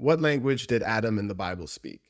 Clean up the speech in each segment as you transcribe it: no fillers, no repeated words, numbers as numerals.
What language did Adam in the Bible speak?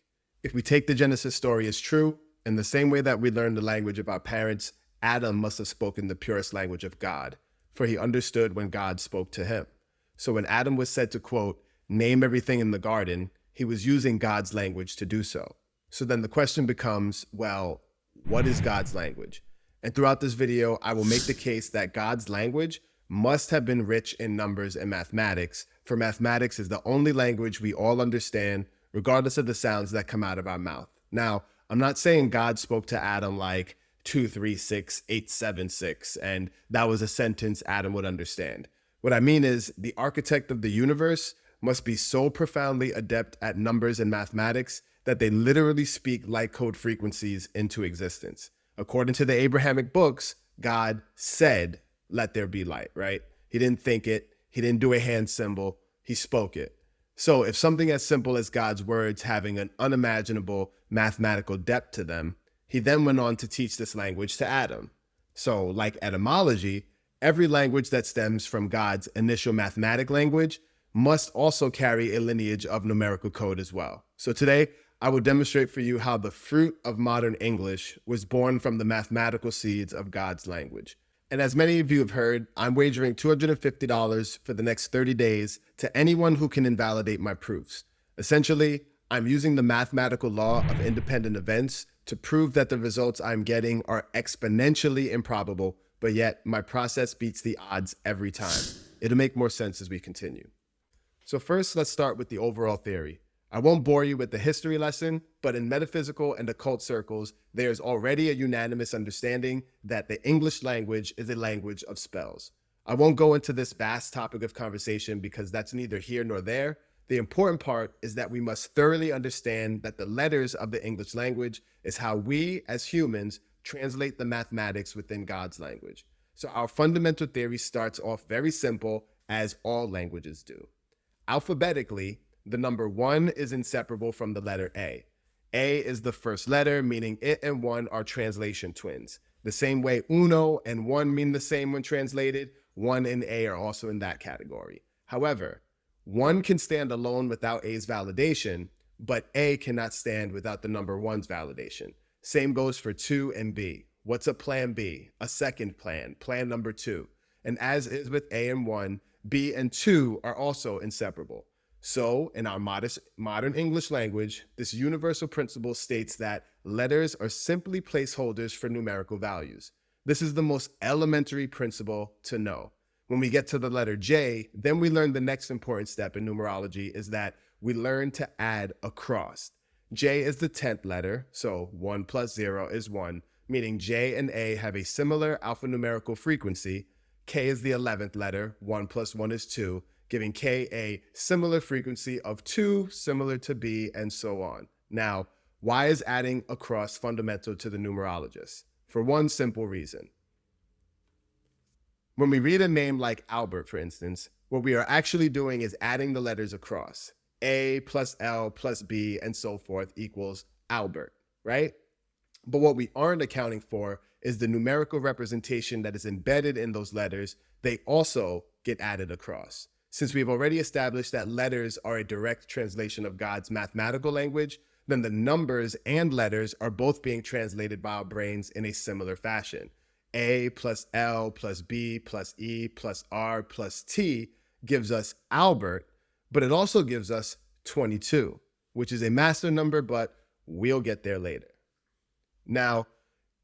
If we take the Genesis story as true, in the same way that we learned the language of our parents, Adam must have spoken the purest language of God, for he understood when God spoke to him. So when Adam was said to, quote, name everything in the garden, he was using God's language to do so. So then the question becomes, well, what is God's language? And throughout this video, I will make the case that God's language must have been rich in numbers and mathematics, for mathematics is the only language we all understand, regardless of the sounds that come out of our mouth. Now, I'm not saying God spoke to Adam like 2, 3, 6, 8, 7, 6, and that was a sentence Adam would understand. What I mean is the architect of the universe must be so profoundly adept at numbers and mathematics that they literally speak light code frequencies into existence. According to the Abrahamic books, God said, let there be light, right? He didn't think it. He didn't do a hand symbol. He spoke it. So if something as simple as God's words having an unimaginable mathematical depth to them, he then went on to teach this language to Adam. So like etymology, every language that stems from God's initial mathematic language must also carry a lineage of numerical code as well. So today, I will demonstrate for you how the fruit of modern English was born from the mathematical seeds of God's language. And as many of you have heard, I'm wagering $250 for the next 30 days to anyone who can invalidate my proofs. Essentially, I'm using the mathematical law of independent events to prove that the results I'm getting are exponentially improbable, but yet my process beats the odds every time. It'll make more sense as we continue. So first, let's start with the overall theory. I won't bore you with the history lesson, but in metaphysical and occult circles, there's already a unanimous understanding that the English language is a language of spells. I won't go into this vast topic of conversation because that's neither here nor there. The important part is that we must thoroughly understand that the letters of the English language is how we, as humans, translate the mathematics within God's language. So our fundamental theory starts off very simple, as all languages do. Alphabetically, the number 1 is inseparable from the letter A. A is the first letter, meaning it and 1 are translation twins. The same way uno and 1 mean the same when translated, 1 and A are also in that category. However, 1 can stand alone without A's validation, but A cannot stand without the number 1's validation. Same goes for 2 and B. What's a plan B? A second plan, plan number 2. And as is with A and 1, B and 2 are also inseparable. So in our modern English language, this universal principle states that letters are simply placeholders for numerical values. This is the most elementary principle to know. When we get to the letter J, then we learn the next important step in numerology is that we learn to add across. J is the 10th letter, so 1 plus 0 is 1, meaning J and A have a similar alphanumerical frequency. K is the 11th letter, 1 plus 1 is 2, giving K a similar frequency of 2, similar to B, and so on. Now, why is adding across fundamental to the numerologist? For one simple reason. When we read a name like Albert, for instance, what we are actually doing is adding the letters across. A plus L plus B and so forth equals Albert, right? But what we aren't accounting for is the numerical representation that is embedded in those letters. They also get added across. Since we've already established that letters are a direct translation of God's mathematical language, then the numbers and letters are both being translated by our brains in a similar fashion. A plus L plus B plus E plus R plus T gives us Albert, but it also gives us 22, which is a master number, but we'll get there later. Now,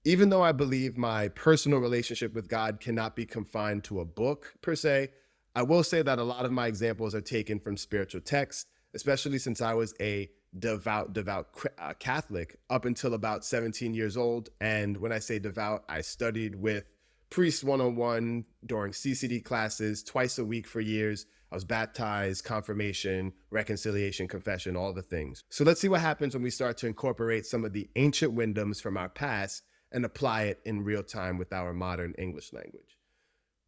even though I believe my personal relationship with God cannot be confined to a book per se, I will say that a lot of my examples are taken from spiritual texts, especially since I was a devout Catholic up until about 17 years old. And when I say devout, I studied with Priest 101 during CCD classes twice a week for years. I was baptized, confirmation, reconciliation, confession, all the things. So let's see what happens when we start to incorporate some of the ancient wisdoms from our past and apply it in real time with our modern English language.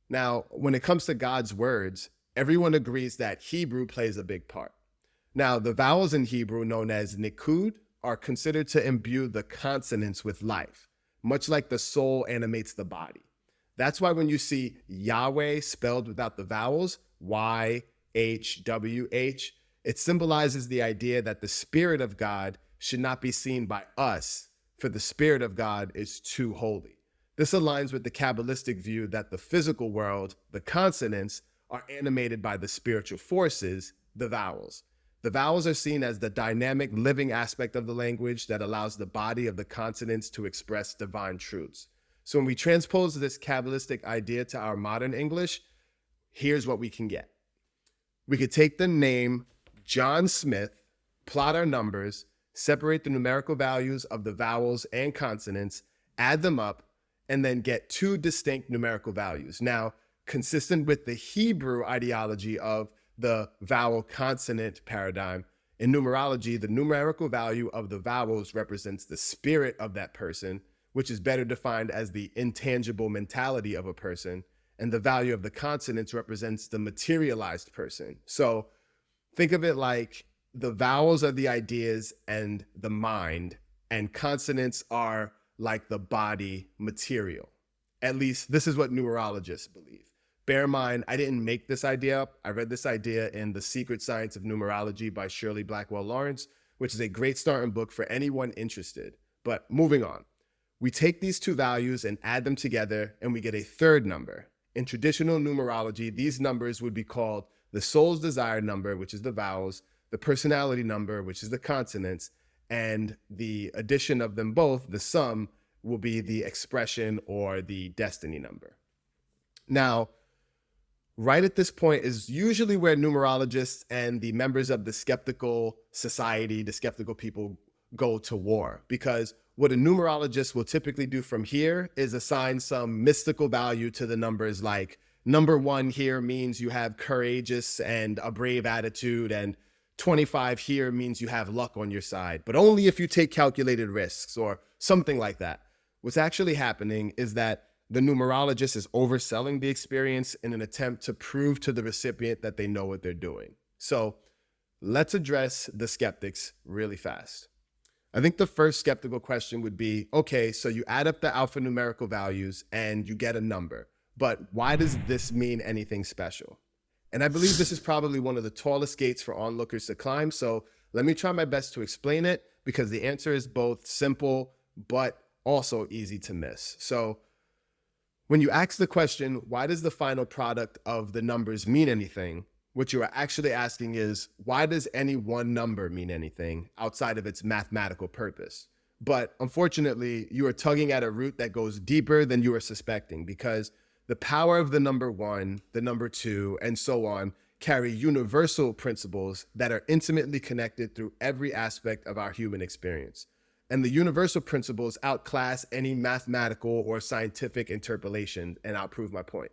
Now, when it comes to God's words, everyone agrees that Hebrew plays a big part. Now, the vowels in Hebrew, known as nikud, are considered to imbue the consonants with life, much like the soul animates the body. That's why when you see Yahweh spelled without the vowels, Y-H-W-H, It symbolizes the idea that the Spirit of God should not be seen by us, for the Spirit of God is too holy. This aligns with the Kabbalistic view that the physical world, the consonants, are animated by the spiritual forces, the vowels. The vowels are seen as the dynamic living aspect of the language that allows the body of the consonants to express divine truths. So when we transpose this Kabbalistic idea to our modern English, here's what we can get. We could take the name John Smith, plot our numbers, separate the numerical values of the vowels and consonants, add them up, and then get two distinct numerical values. Now, consistent with the Hebrew ideology of the vowel consonant paradigm, in numerology, the numerical value of the vowels represents the spirit of that person, which is better defined as the intangible mentality of a person, and the value of the consonants represents the materialized person. So think of it like the vowels are the ideas and the mind, and consonants are like the body material. At least this is what numerologists believe. Bear in mind, I didn't make this idea up. I read this idea in The Secret Science of Numerology by Shirley Blackwell Lawrence, which is a great starting book for anyone interested. But moving on, we take these two values and add them together, and we get a third number. In traditional numerology, these numbers would be called the soul's desire number, which is the vowels, the personality number, which is the consonants, and the addition of them both, the sum, will be the expression or the destiny number. Now, right at this point is usually where numerologists and the members of the skeptical society, the skeptical people, go to war. Because what a numerologist will typically do from here is assign some mystical value to the numbers, like number 1 here means you have courageous and a brave attitude, and 25 here means you have luck on your side, but only if you take calculated risks or something like that. What's actually happening is that the numerologist is overselling the experience in an attempt to prove to the recipient that they know what they're doing. So let's address the skeptics really fast. I think the first skeptical question would be, okay, so you add up the alphanumerical values and you get a number, but why does this mean anything special? And I believe this is probably one of the tallest gates for onlookers to climb. So let me try my best to explain it, because the answer is both simple, but also easy to miss. So when you ask the question, why does the final product of the numbers mean anything? What you are actually asking is, why does any one number mean anything outside of its mathematical purpose? But unfortunately, you are tugging at a root that goes deeper than you are suspecting, because the power of the number 1, the number 2, and so on carry universal principles that are intimately connected through every aspect of our human experience. And the universal principles outclass any mathematical or scientific interpolation, and I'll prove my point.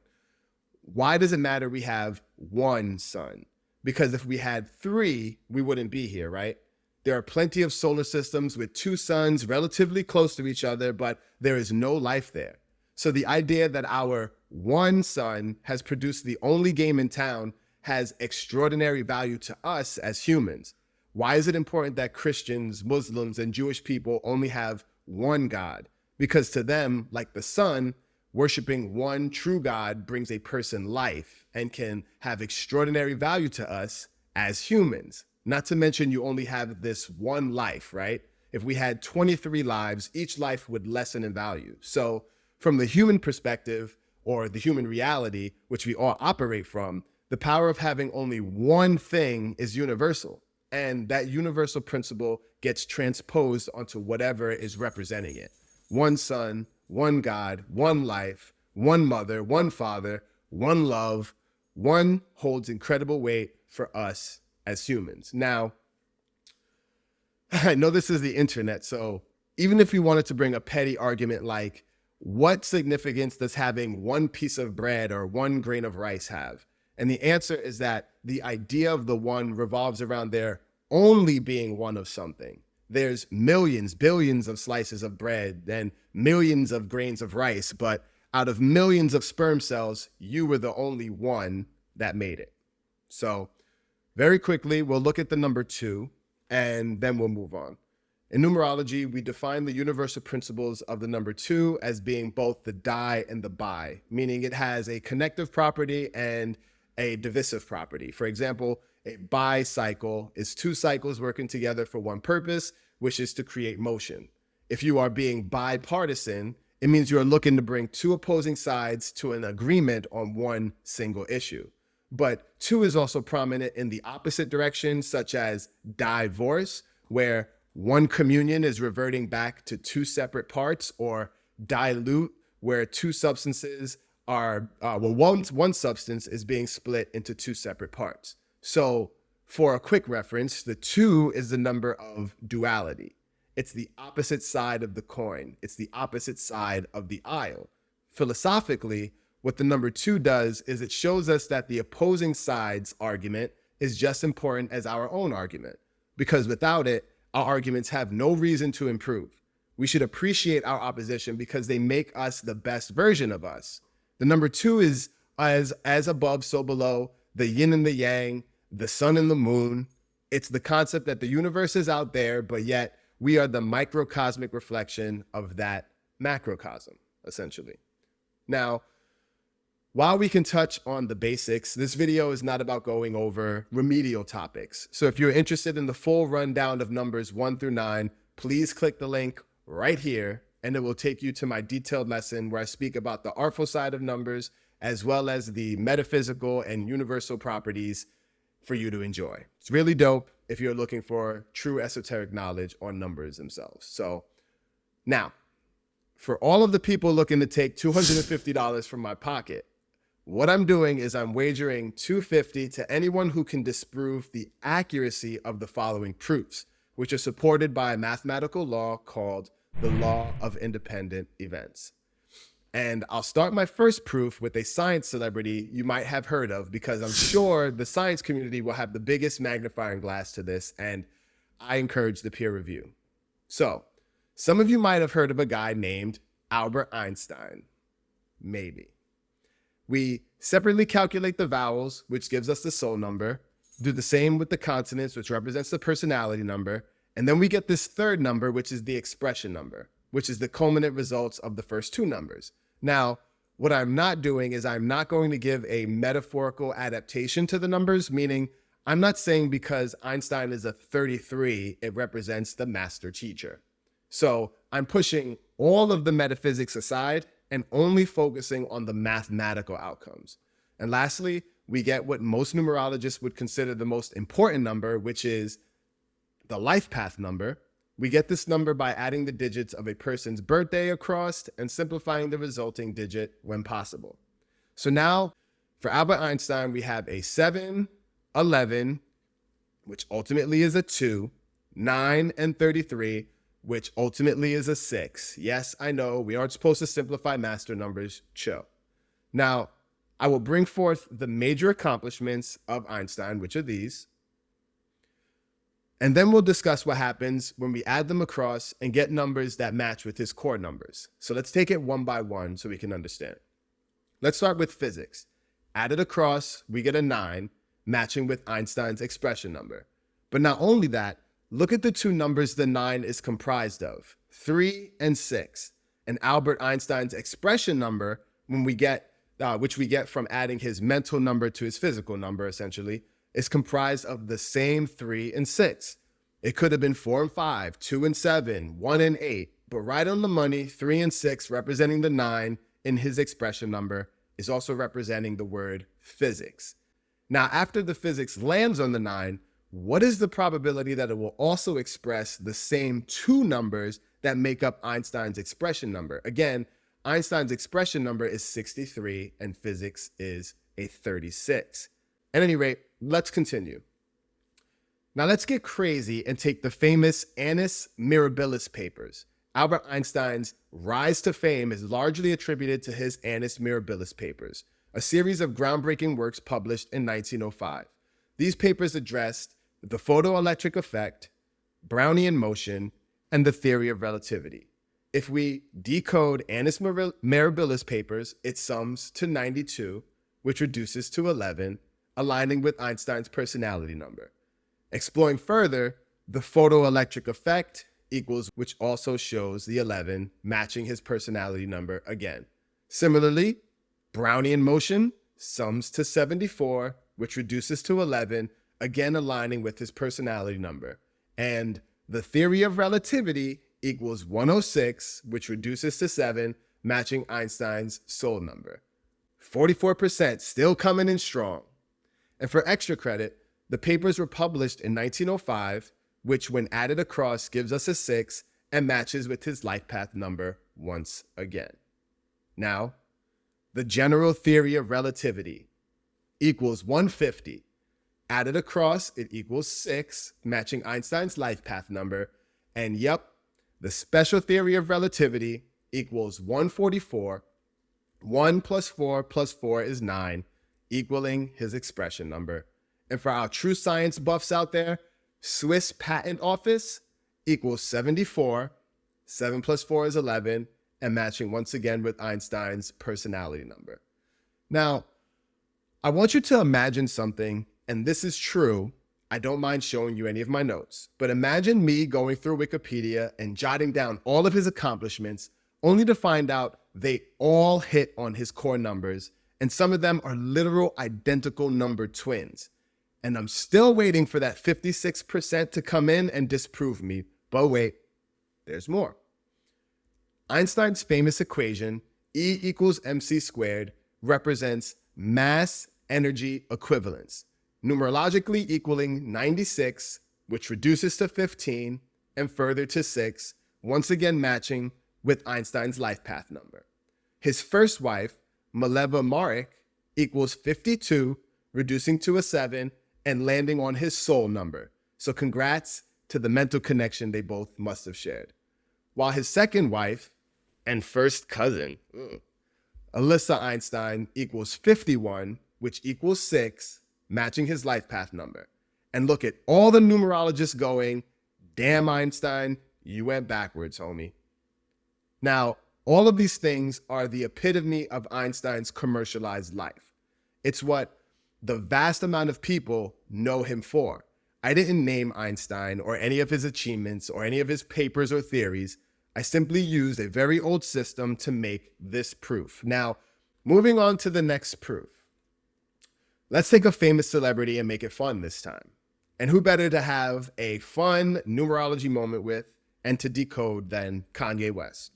Why does it matter we have one sun? Because if we had 3, we wouldn't be here, right? There are plenty of solar systems with 2 suns relatively close to each other, but there is no life there. So the idea that our one sun has produced the only game in town has extraordinary value to us as humans. Why is it important that Christians, Muslims, and Jewish people only have one God? Because to them, like the sun, worshiping one true God brings a person life and can have extraordinary value to us as humans. Not to mention you only have this one life, right? If we had 23 lives, each life would lessen in value. So from the human perspective, or the human reality, which we all operate from, the power of having only one thing is universal. And that universal principle gets transposed onto whatever is representing it. One sun, one God, one life, one mother, one father, one love. One holds incredible weight for us as humans. Now, I know this is the internet, so even if you wanted to bring a petty argument like, what significance does having one piece of bread or one grain of rice have? And the answer is that the idea of the one revolves around there only being one of something. There's millions, billions of slices of bread and millions of grains of rice, but out of millions of sperm cells, you were the only one that made it. So very quickly, we'll look at the number 2, and then we'll move on. In numerology, we define the universal principles of the number 2 as being both the die and the bi, meaning it has a connective property and a divisive property. For example, A bicycle is two cycles working together for one purpose, which is to create motion. If you are being bipartisan, it means you are looking to bring two opposing sides to an agreement on one single issue. But two is also prominent in the opposite direction, such as divorce, where one communion is reverting back to two separate parts, or dilute, where two substances are, one substance is being split into two separate parts. So for a quick reference, the 2 is the number of duality. It's the opposite side of the coin. It's the opposite side of the aisle. Philosophically, what the number 2 does is it shows us that the opposing side's argument is just important as our own argument, because without it, our arguments have no reason to improve. We should appreciate our opposition because they make us the best version of us. The number 2 is as above, so below, the yin and the yang, the sun and the moon. It's the concept that the universe is out there, but yet we are the microcosmic reflection of that macrocosm, essentially. Now, while we can touch on the basics, this video is not about going over remedial topics. So if you're interested in the full rundown of numbers 1 through 9, please click the link right here, and it will take you to my detailed lesson where I speak about the artful side of numbers, as well as the metaphysical and universal properties for you to enjoy. It's really dope if you're looking for true esoteric knowledge on numbers themselves. So now, for all of the people looking to take $250 from my pocket, what I'm doing is I'm wagering $250 to anyone who can disprove the accuracy of the following proofs, which are supported by a mathematical law called the law of independent events. And I'll start my first proof with a science celebrity you might have heard of, because I'm sure the science community will have the biggest magnifying glass to this, and I encourage the peer review. So, some of you might have heard of a guy named Albert Einstein. Maybe. We separately calculate the vowels, which gives us the soul number, do the same with the consonants, which represents the personality number, and then we get this third number, which is the expression number, which is the culminant results of the first two numbers. Now, what I'm not doing is I'm not going to give a metaphorical adaptation to the numbers, meaning I'm not saying because Einstein is a 33, it represents the master teacher. So I'm pushing all of the metaphysics aside and only focusing on the mathematical outcomes. And lastly, we get what most numerologists would consider the most important number, which is the life path number. We get this number by adding the digits of a person's birthday across and simplifying the resulting digit when possible. So now, for Albert Einstein, we have a 7, 11, which ultimately is a 2, 9, and 33, which ultimately is a 6. Yes, I know, we aren't supposed to simplify master numbers, chill. Now, I will bring forth the major accomplishments of Einstein, which are these. And then we'll discuss what happens when we add them across and get numbers that match with his core numbers. So let's take it one by one so we can understand. Let's start with physics. Added across, we get a 9, matching with Einstein's expression number. But not only that, look at the two numbers the 9 is comprised of, 3 and 6. And Albert Einstein's expression number, which we get from adding his mental number to his physical number, essentially, is comprised of the same 3 and 6. It could have been 4 and 5, 2 and 7, 1 and 8, but right on the money, 3 and 6 representing the 9 in his expression number is also representing the word physics. Now, after the physics lands on the 9, what is the probability that it will also express the same two numbers that make up Einstein's expression number? Again, Einstein's expression number is 63 and physics is a 36. At any rate, let's continue. Now let's get crazy and take the famous Annus Mirabilis papers. Albert Einstein's rise to fame is largely attributed to his Annus Mirabilis papers, a series of groundbreaking works published in 1905. These papers addressed the photoelectric effect, Brownian motion, and the theory of relativity. If we decode Annus Mirabilis papers, it sums to 92, which reduces to 11, aligning with Einstein's personality number. Exploring further, the photoelectric effect equals, which also shows the 11, matching his personality number again. Similarly, Brownian motion sums to 74, which reduces to 11, again aligning with his personality number. And the theory of relativity equals 106, which reduces to 7, matching Einstein's soul number. 44% still coming in strong. And for extra credit, the papers were published in 1905, which when added across gives us a 6 and matches with his life path number once again. Now, the general theory of relativity equals 150. Added across, it equals 6, matching Einstein's life path number. And yep, the special theory of relativity equals 144. 1 plus 4 plus 4 is 9, equaling his expression number. And for our true science buffs out there, Swiss Patent Office equals 74. 7 plus 4 is 11, and matching once again with Einstein's personality number. Now, I want you to imagine something, and this is true. I don't mind showing you any of my notes, but imagine me going through Wikipedia and jotting down all of his accomplishments, only to find out they all hit on his core numbers, and some of them are literal identical number twins. And I'm still waiting for that 56% to come in and disprove me. But wait, there's more. Einstein's famous equation, E equals mc squared, represents mass energy equivalence, numerologically equaling 96, which reduces to 15, and further to 6, once again matching with Einstein's life path number. His first wife, Mileva Maric, equals 52, reducing to a 7, and landing on his soul number. So congrats to the mental connection they both must have shared. While his second wife and first cousin, Alyssa Einstein, equals 51, which equals 6, matching his life path number. And look at all the numerologists going, damn Einstein, you went backwards, homie. Now, all of these things are the epitome of Einstein's commercialized life. It's what the vast amount of people know him for. I didn't name Einstein or any of his achievements or any of his papers or theories. I simply used a very old system to make this proof. Now, moving on to the next proof. Let's take a famous celebrity and make it fun this time. And who better to have a fun numerology moment with and to decode than Kanye West?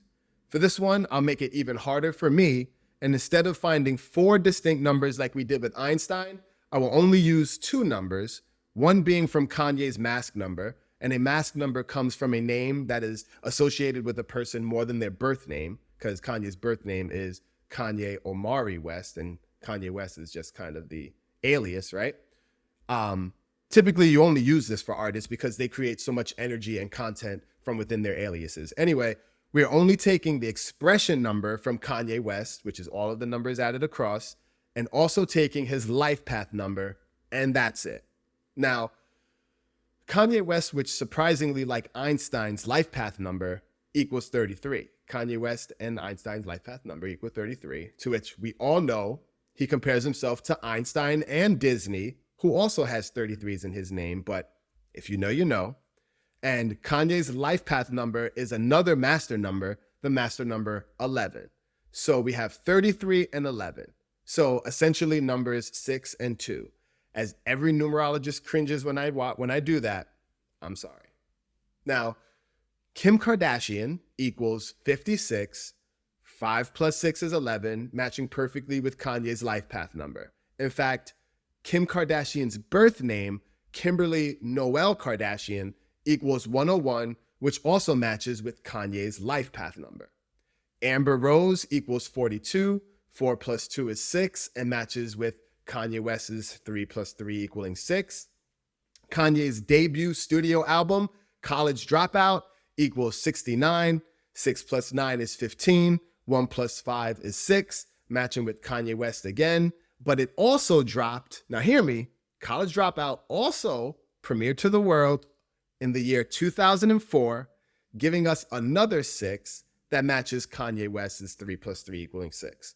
For this one, I'll make it even harder for me, and instead of finding 4 distinct numbers like we did with Einstein, I will only use 2 numbers, one being from Kanye's mask number, and a mask number comes from a name that is associated with a person more than their birth name, because Kanye's birth name is Kanye Omari West, and Kanye West is just kind of the alias, right? Typically, you only use this for artists because they create so much energy and content from within their aliases. Anyway, we are only taking the expression number from Kanye West, which is all of the numbers added across, and also taking his life path number, and that's it. Now, Kanye West, which surprisingly like Einstein's life path number, equals 33. Kanye West and Einstein's life path number equal 33, to which we all know he compares himself to Einstein and Disney, who also has 33s in his name, but if you know, you know. And Kanye's life path number is another master number, the master number 11. So we have 33 and 11. So essentially numbers 6 and 2. As every numerologist cringes when I do that, I'm sorry. Now, Kim Kardashian equals 56. 5 plus 6 is 11, matching perfectly with Kanye's life path number. In fact, Kim Kardashian's birth name, Kimberly Noel Kardashian, equals 101, which also matches with Kanye's life path number. Amber Rose equals 42. 4 plus 2 is 6 and matches with Kanye West's 3 plus 3 equaling 6. Kanye's debut studio album, College Dropout, equals 69. 6 plus 9 is 15. 1 plus 5 is 6, matching with Kanye West again. But it also dropped, now hear me, College Dropout also premiered to the world in the year 2004, giving us another 6 that matches Kanye West's 3 plus 3 equaling 6.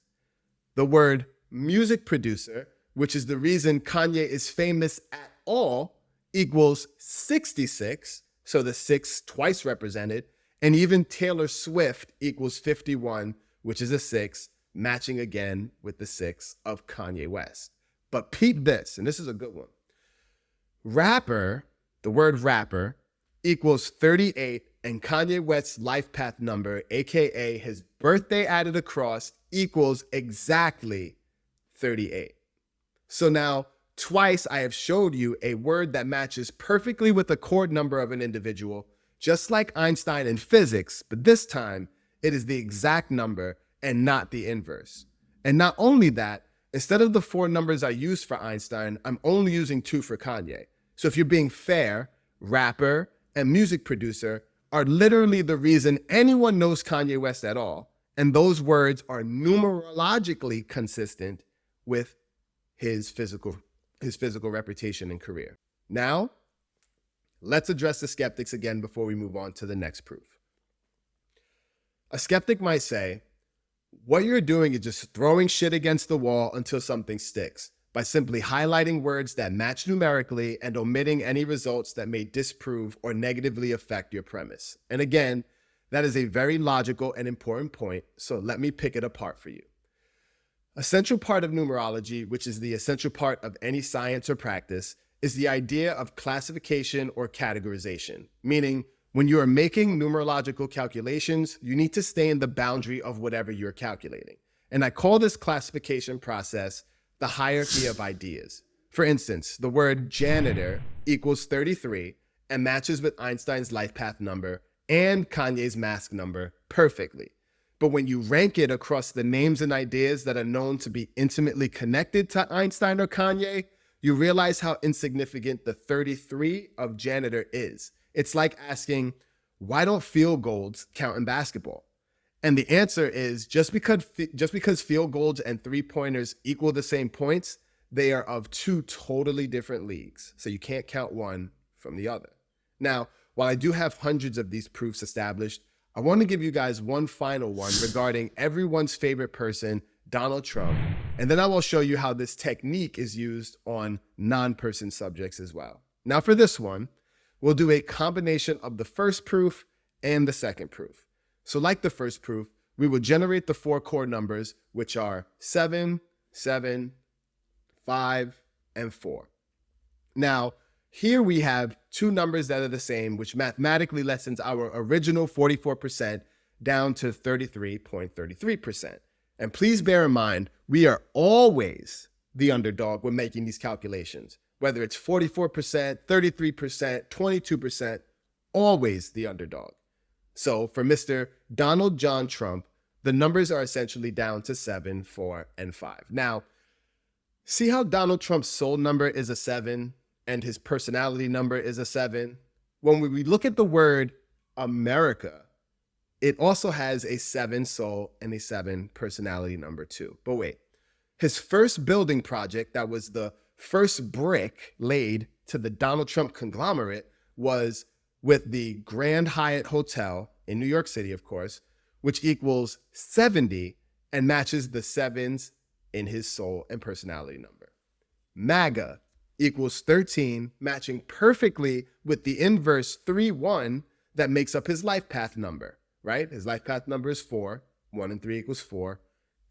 The word music producer, which is the reason Kanye is famous at all, equals 66, so the 6 twice represented, and even Taylor Swift equals 51, which is a 6, matching again with the 6 of Kanye West. But peep this, and this is a good one. Rapper, the word rapper, equals 38, and Kanye West's life path number, aka his birthday added across, equals exactly 38. So now, twice I have showed you a word that matches perfectly with the chord number of an individual, just like Einstein in physics, but this time it is the exact number and not the inverse. And not only that, instead of the 4 numbers I used for Einstein, I'm only using 2 for Kanye. So if you're being fair, rapper and music producer are literally the reason anyone knows Kanye West at all. And those words are numerologically consistent with his physical reputation and career. Now, let's address the skeptics again before we move on to the next proof. A skeptic might say, what you're doing is just throwing shit against the wall until something sticks, by simply highlighting words that match numerically and omitting any results that may disprove or negatively affect your premise. And again, that is a very logical and important point, so let me pick it apart for you. A central part of numerology, which is the essential part of any science or practice, is the idea of classification or categorization, meaning when you are making numerological calculations, you need to stay in the boundary of whatever you're calculating. And I call this classification process the hierarchy of ideas. For instance, the word janitor equals 33 and matches with Einstein's life path number and Kanye's mask number perfectly. But when you rank it across the names and ideas that are known to be intimately connected to Einstein or Kanye, you realize how insignificant the 33 of janitor is. It's like asking, why don't field goals count in basketball? And the answer is just because field goals and 3-pointers equal the same points, they are of 2 totally different leagues. So you can't count one from the other. Now, while I do have hundreds of these proofs established, I want to give you guys one final one regarding everyone's favorite person, Donald Trump. And then I will show you how this technique is used on non-person subjects as well. Now for this one, we'll do a combination of the first proof and the second proof. So like the first proof, we will generate the 4 core numbers, which are 7, 7, 5, and 4. Now, here we have 2 numbers that are the same, which mathematically lessens our original 44% down to 33.33%. And please bear in mind, we are always the underdog when making these calculations. Whether it's 44%, 33%, 22%, always the underdog. So for Mr. Donald John Trump, the numbers are essentially down to 7, 4, and 5. Now, see how Donald Trump's soul number is a 7 and his personality number is a 7? When we look at the word America, it also has a 7 soul and a 7 personality number too. But wait, his first building project that was the first brick laid to the Donald Trump conglomerate was with the Grand Hyatt Hotel in New York City, of course, which equals 70 and matches the 7s in his soul and personality number. MAGA equals 13, matching perfectly with the inverse 3-1 that makes up his life path number, right? His life path number is 4, 1 and 3 equals 4,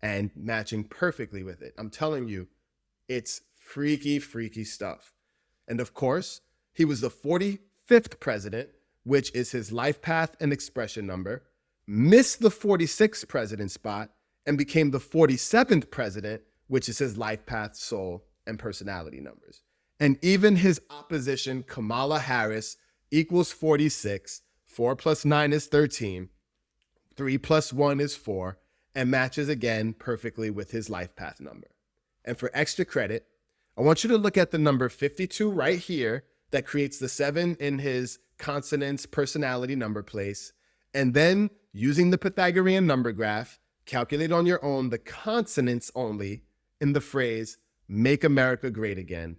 and matching perfectly with it. I'm telling you, it's freaky, freaky stuff. And of course, he was the 45th president, which is his life path and expression number, missed the 46th president spot, and became the 47th president, which is his life path, soul, and personality numbers. And even his opposition, Kamala Harris, equals 46, 4 plus 9 is 13, 3 plus 1 is 4, and matches again perfectly with his life path number. And for extra credit, I want you to look at the number 52 right here that creates the 7 in his consonants personality number place, and then using the Pythagorean number graph, calculate on your own the consonants only in the phrase, "Make America Great Again,"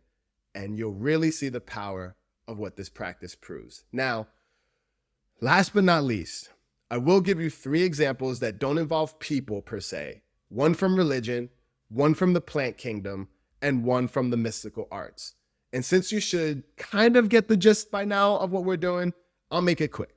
and you'll really see the power of what this practice proves. Now, last but not least, I will give you 3 examples that don't involve people per se, one from religion, one from the plant kingdom, and one from the mystical arts. And since you should kind of get the gist by now of what we're doing, I'll make it quick.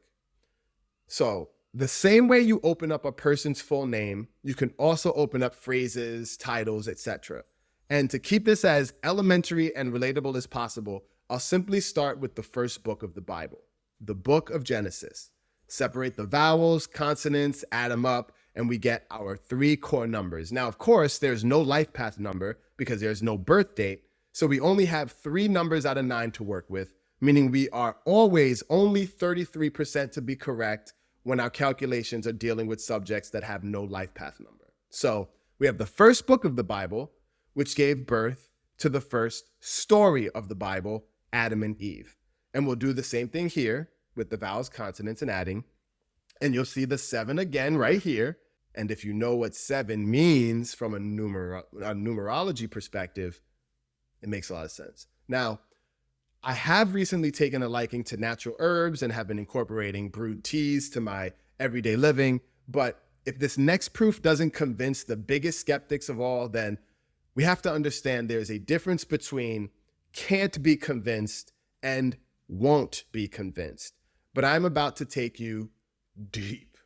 So the same way you open up a person's full name, you can also open up phrases, titles, etc. And to keep this as elementary and relatable as possible, I'll simply start with the first book of the Bible, the book of Genesis. Separate the vowels, consonants, add them up, and we get our 3 core numbers. Now, of course, there's no life path number because there's no birth date, so we only have 3 numbers out of 9 to work with, meaning we are always only 33% to be correct when our calculations are dealing with subjects that have no life path number. So we have the first book of the Bible, which gave birth to the first story of the Bible, Adam and Eve. And we'll do the same thing here with the vowels, consonants, and adding. And you'll see the 7 again right here. And if you know what 7 means from a numerology perspective, it makes a lot of sense. Now, I have recently taken a liking to natural herbs and have been incorporating brewed teas to my everyday living. But if this next proof doesn't convince the biggest skeptics of all, then we have to understand there's a difference between can't be convinced and won't be convinced. But I'm about to take you deep.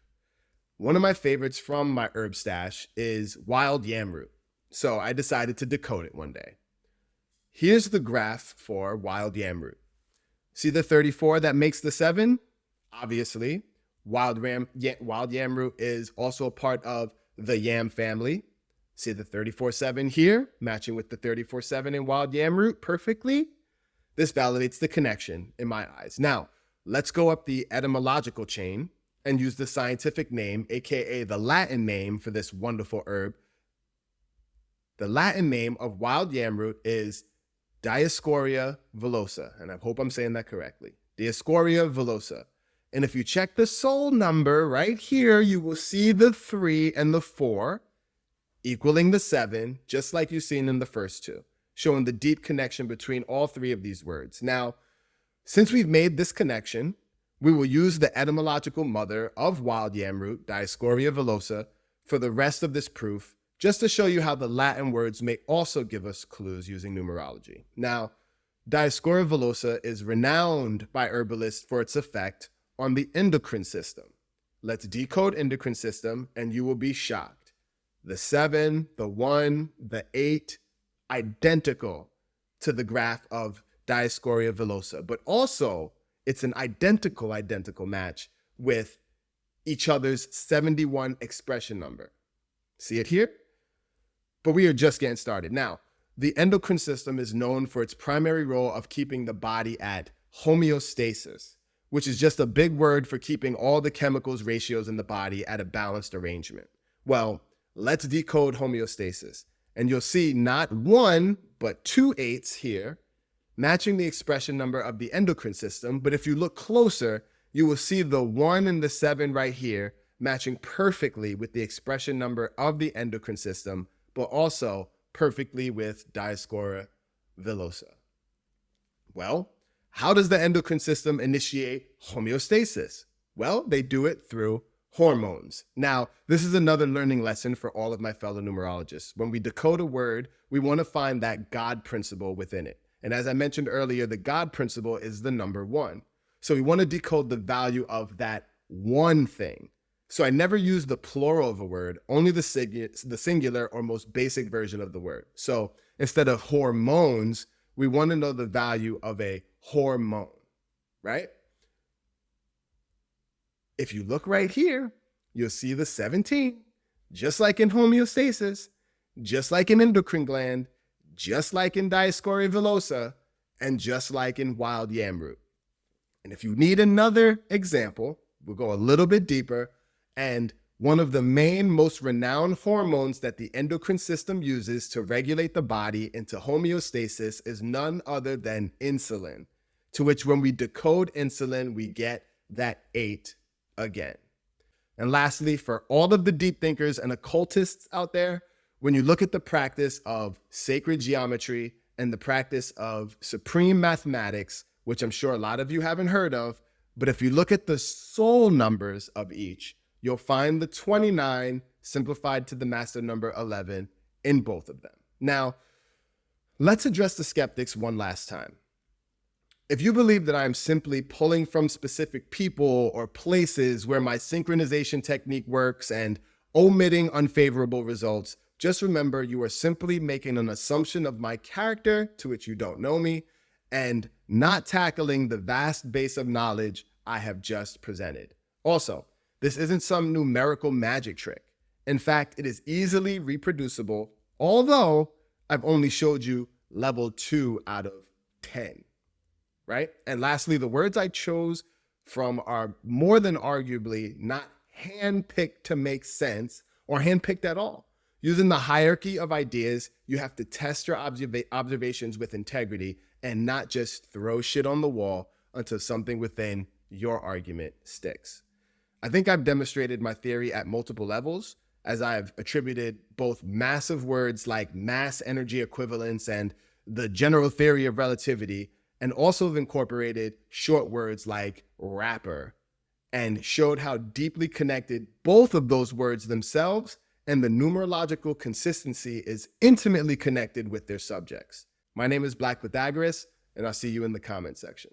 One of my favorites from my herb stash is wild yam root. So I decided to decode it one day. Here's the graph for wild yam root. See the 34 that makes the 7? Obviously, wild yam root is also a part of the yam family. See the 34-7 here, matching with the 34-7 in wild yam root perfectly? This validates the connection in my eyes. Now, let's go up the etymological chain and use the scientific name, aka the Latin name for this wonderful herb. The Latin name of wild yam root is Dioscorea villosa, and I hope I'm saying that correctly. Dioscorea villosa. And if you check the soul number right here, you will see the 3 and the 4 equaling the 7, just like you've seen in the first 2, showing the deep connection between all 3 of these words. Now, since we've made this connection, we will use the etymological mother of wild yam root, Dioscorea villosa, for the rest of this proof, just to show you how the Latin words may also give us clues using numerology. Now, Dioscorea villosa is renowned by herbalists for its effect on the endocrine system. Let's decode endocrine system and you will be shocked. The 7, the 1, the 8, identical to the graph of Dioscorea villosa, but also it's an identical match with each other's 71 expression number. See it here? But we are just getting started. Now, the endocrine system is known for its primary role of keeping the body at homeostasis, which is just a big word for keeping all the chemicals ratios in the body at a balanced arrangement. Well, let's decode homeostasis. And you'll see not 1, but 2 8s here, matching the expression number of the endocrine system. But if you look closer, you will see the 1 and the 7 right here, matching perfectly with the expression number of the endocrine system, but also perfectly with Dioscorea villosa. Well, how does the endocrine system initiate homeostasis? Well, they do it through hormones. Now, this is another learning lesson for all of my fellow numerologists. When we decode a word, we want to find that God principle within it. And as I mentioned earlier, the God principle is the number 1. So we want to decode the value of that one thing. So I never use the plural of a word, only the singular or most basic version of the word. So instead of hormones, we want to know the value of a hormone, right? If you look right here, you'll see the 17, just like in homeostasis, just like in endocrine gland, just like in Dioscorea villosa, and just like in wild yam root. And if you need another example, we'll go a little bit deeper. And one of the main, most renowned hormones that the endocrine system uses to regulate the body into homeostasis is none other than insulin, to which when we decode insulin, we get that 8 again. And lastly, for all of the deep thinkers and occultists out there, when you look at the practice of sacred geometry and the practice of supreme mathematics, which I'm sure a lot of you haven't heard of, but if you look at the soul numbers of each, you'll find the 29 simplified to the master number 11 in both of them. Now, let's address the skeptics one last time. If you believe that I am simply pulling from specific people or places where my synchronization technique works and omitting unfavorable results, just remember you are simply making an assumption of my character to which you don't know me, and not tackling the vast base of knowledge I have just presented. Also, this isn't some numerical magic trick. In fact, it is easily reproducible, although I've only showed you level 2 out of 10, right? And lastly, the words I chose from are more than arguably not handpicked to make sense or handpicked at all. Using the hierarchy of ideas, you have to test your observations with integrity and not just throw shit on the wall until something within your argument sticks. I think I've demonstrated my theory at multiple levels, as I've attributed both massive words like mass energy equivalence and the general theory of relativity, and also have incorporated short words like rapper, and showed how deeply connected both of those words themselves and the numerological consistency is intimately connected with their subjects. My name is Black Pythagoras, and I'll see you in the comment section.